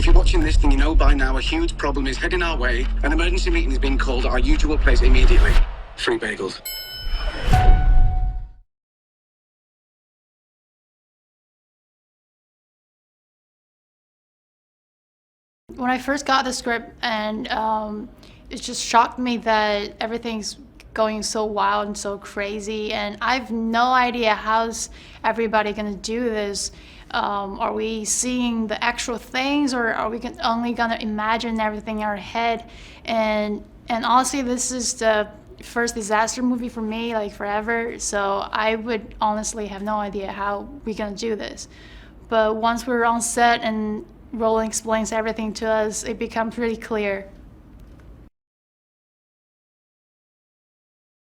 If you're watching this, then you know by now a huge problem is heading our way. An emergency meeting is being called at our usual place immediately. Free bagels. When I first got the script, and it just shocked me that everything's going so wild and so crazy, and I've no idea how's everybody gonna do this. Are we seeing the actual things, or are we only gonna imagine everything in our head? And honestly, this is the first disaster movie for me, like forever. So I would honestly have no idea how we're gonna do this. But once we're on set and Roland explains everything to us, it becomes really clear.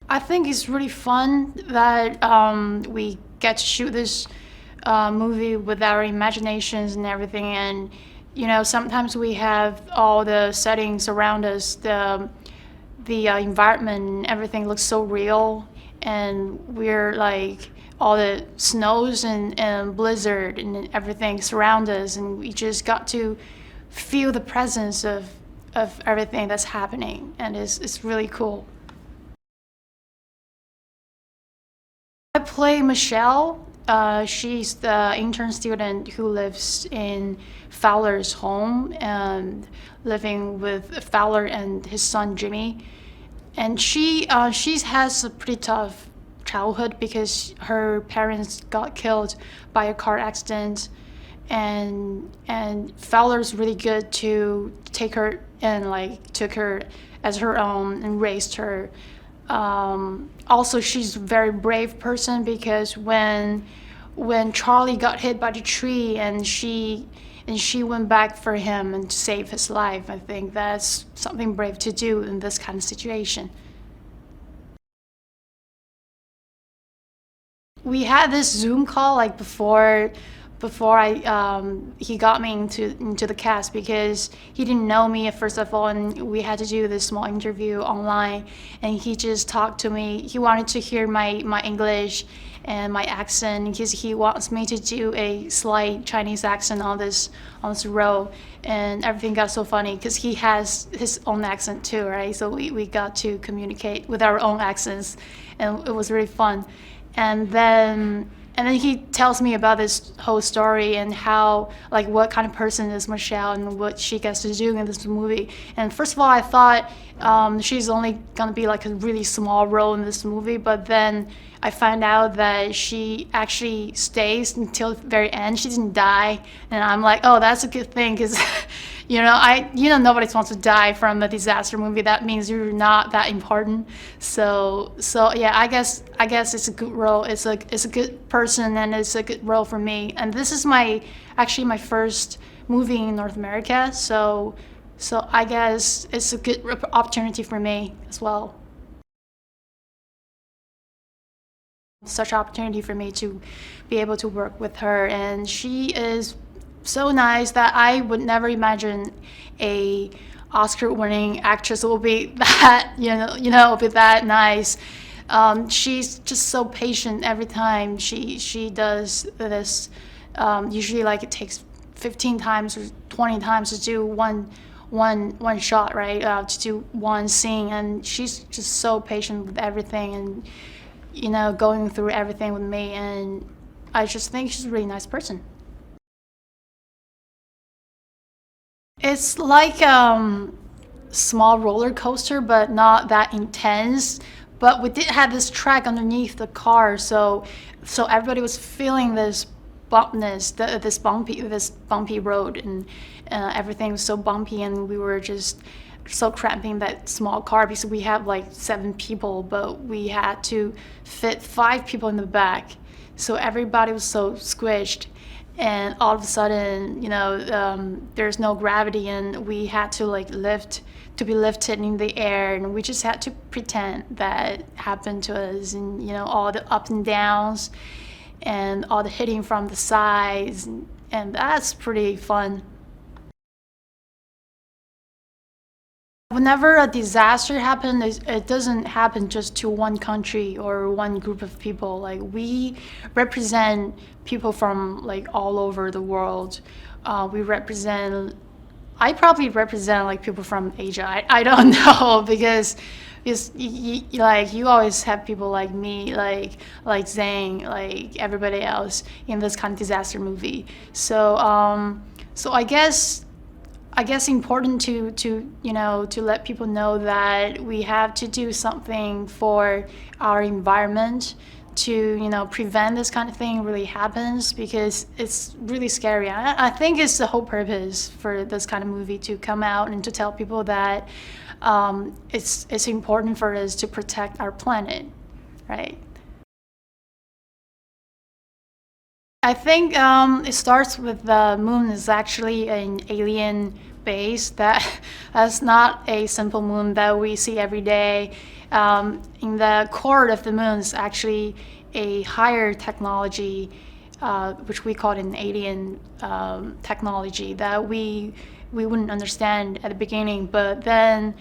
I think it's really fun that we get to shoot this movie with our imaginations and everything. And sometimes we have all the settings around us, the environment and everything looks so real, and we're like all the snows and blizzard and everything surround us, and we just got to feel the presence of everything that's happening, and it's really cool. I play Michelle. She's the intern student who lives in Fowler's home and living with Fowler and his son Jimmy. And she has a pretty tough childhood because her parents got killed by a car accident, and Fowler's really good to take her and took her as her own and raised her. Also, she's a very brave person because when Charlie got hit by the tree and she went back for him and to save his life, I think that's something brave to do in this kind of situation. We had this Zoom call before he got me into the cast, because he didn't know me first of all, and we had to do this small interview online, and he just talked to me. He wanted to hear my English and my accent, because he wants me to do a slight Chinese accent on this role, and everything got so funny because he has his own accent too, right? So we got to communicate with our own accents, and it was really fun. And then he tells me about this whole story and how, what kind of person is Michelle and what she gets to do in this movie. And first of all, I thought she's only gonna be a really small role in this movie, but then I found out that she actually stays until the very end. She didn't die, and I'm like, oh, that's a good thing, because nobody wants to die from a disaster movie. That means you're not that important. So yeah, I guess it's a good role. It's a good person, and it's a good role for me. And this is actually my first movie in North America. So I guess it's a good opportunity for me as well. Such opportunity for me to be able to work with her, and she is so nice that I would never imagine a Oscar-winning actress will be that will be that nice. She's just so patient every time she does this. Usually, it takes 15 times or 20 times to do one shot, right? To do one scene, and she's just so patient with everything, and going through everything with me, and I just think she's a really nice person. It's like small roller coaster, but not that intense. But we did have this track underneath the car, so everybody was feeling this bumpness, this bumpy road, and everything was so bumpy, and we were just so cramped in that small car because we have 7 people, but we had to fit 5 people in the back, so everybody was so squished, and all of a sudden, there's no gravity, and we had to be lifted in the air, and we just had to pretend that happened to us, and all the ups and downs, and all the hitting from the sides, and that's pretty fun. Whenever a disaster happens, it doesn't happen just to one country or one group of people. We represent people from all over the world. We represent I probably represent like people from Asia. I don't know because like you always have people like me, like Zhang, like everybody else in this kind of disaster movie. So I guess important to to let people know that we have to do something for our environment to prevent this kind of thing really happens, because it's really scary. I think it's the whole purpose for this kind of movie to come out and to tell people that it's important for us to protect our planet, right? I think it starts with the moon is actually an alien base that's not a simple moon that we see every day. In the core of the moon is actually a higher technology, which we call an alien technology that we wouldn't understand at the beginning, but then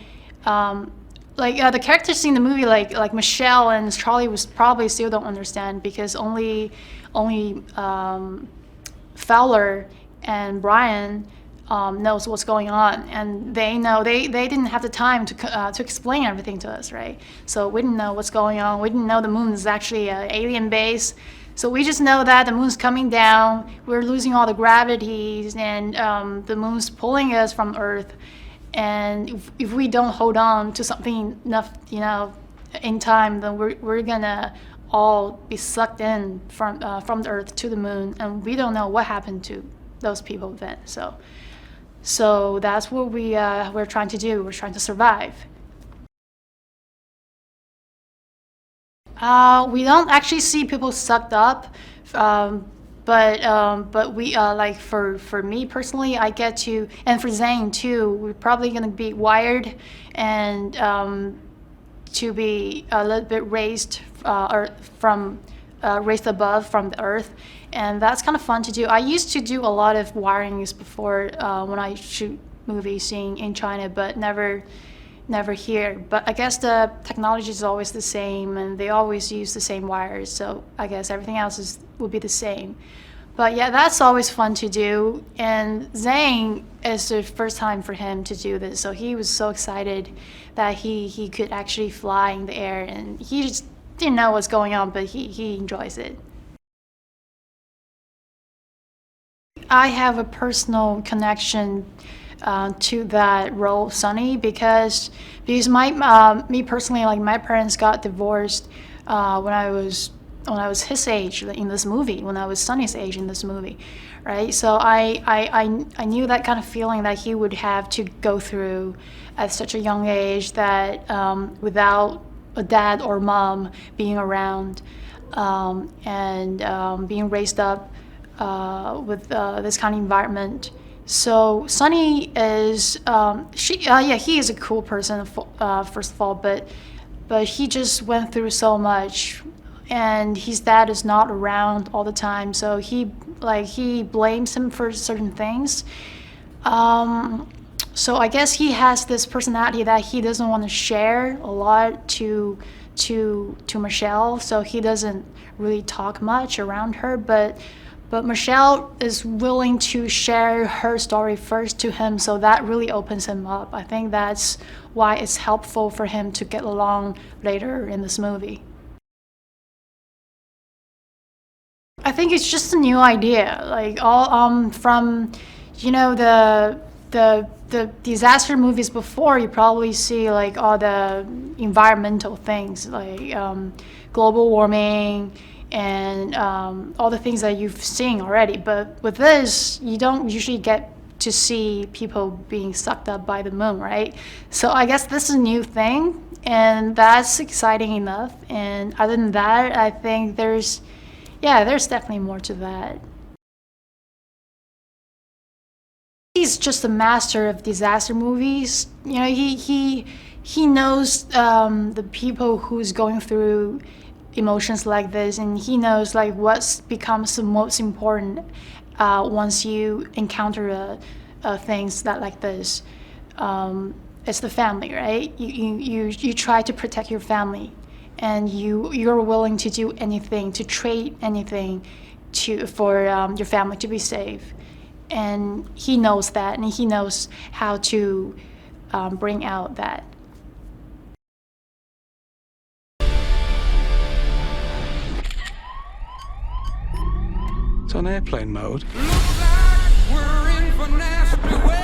the characters in the movie, like Michelle and Charlie, was probably still don't understand because only Fowler and Brian knows what's going on, and they didn't have the time to explain everything to us, right? So we didn't know what's going on. We didn't know the moon is actually an alien base. So we just know that the moon's coming down. We're losing all the gravities, and the moon's pulling us from Earth. And if we don't hold on to something enough, in time, then we're gonna all be sucked in from the Earth to the moon, and we don't know what happened to those people then. So that's what we're trying to do. We're trying to survive. We don't actually see people sucked up, but we like for me personally, I get to, and for Zane too, we're probably gonna be wired and to be a little bit raised or from raised above from the Earth, and that's kind of fun to do. I used to do a lot of wirings before when I shoot movies in China, but never here. But I guess the technology is always the same, and they always use the same wires, so I guess everything else will be the same. But yeah, that's always fun to do. And Zhang is the first time for him to do this, so he was so excited that he could actually fly in the air, and he just didn't know what's going on, but he enjoys it. I have a personal connection to that role, Sunny, because me personally, like my parents got divorced when I was his age in this movie, when I was Sunny's age in this movie, right? So I knew that kind of feeling that he would have to go through at such a young age, that without a dad or mom being around, and being raised up with this kind of environment. So Sunny is he is a cool person, first of all, but he just went through so much, and his dad is not around all the time, so he blames him for certain things. So I guess he has this personality that he doesn't want to share a lot to Michelle, so he doesn't really talk much around her, but Michelle is willing to share her story first to him, so that really opens him up. I think that's why it's helpful for him to get along later in this movie. I think it's just a new idea, like all from the disaster movies before. You probably see like all the environmental things, like global warming and all the things that you've seen already. But with this, you don't usually get to see people being sucked up by the moon, right? So I guess this is a new thing, and that's exciting enough. And other than that, I think there's definitely more to that. He's just a master of disaster movies. He knows the people who's going through emotions like this, and he knows like what becomes the most important once you encounter things that like this. It's the family, right? You try to protect your family, and you're willing to do anything, to trade anything for your family to be safe. and he knows that, and he knows how to bring out that. It's on airplane mode. Looks like we're in for nasty weather.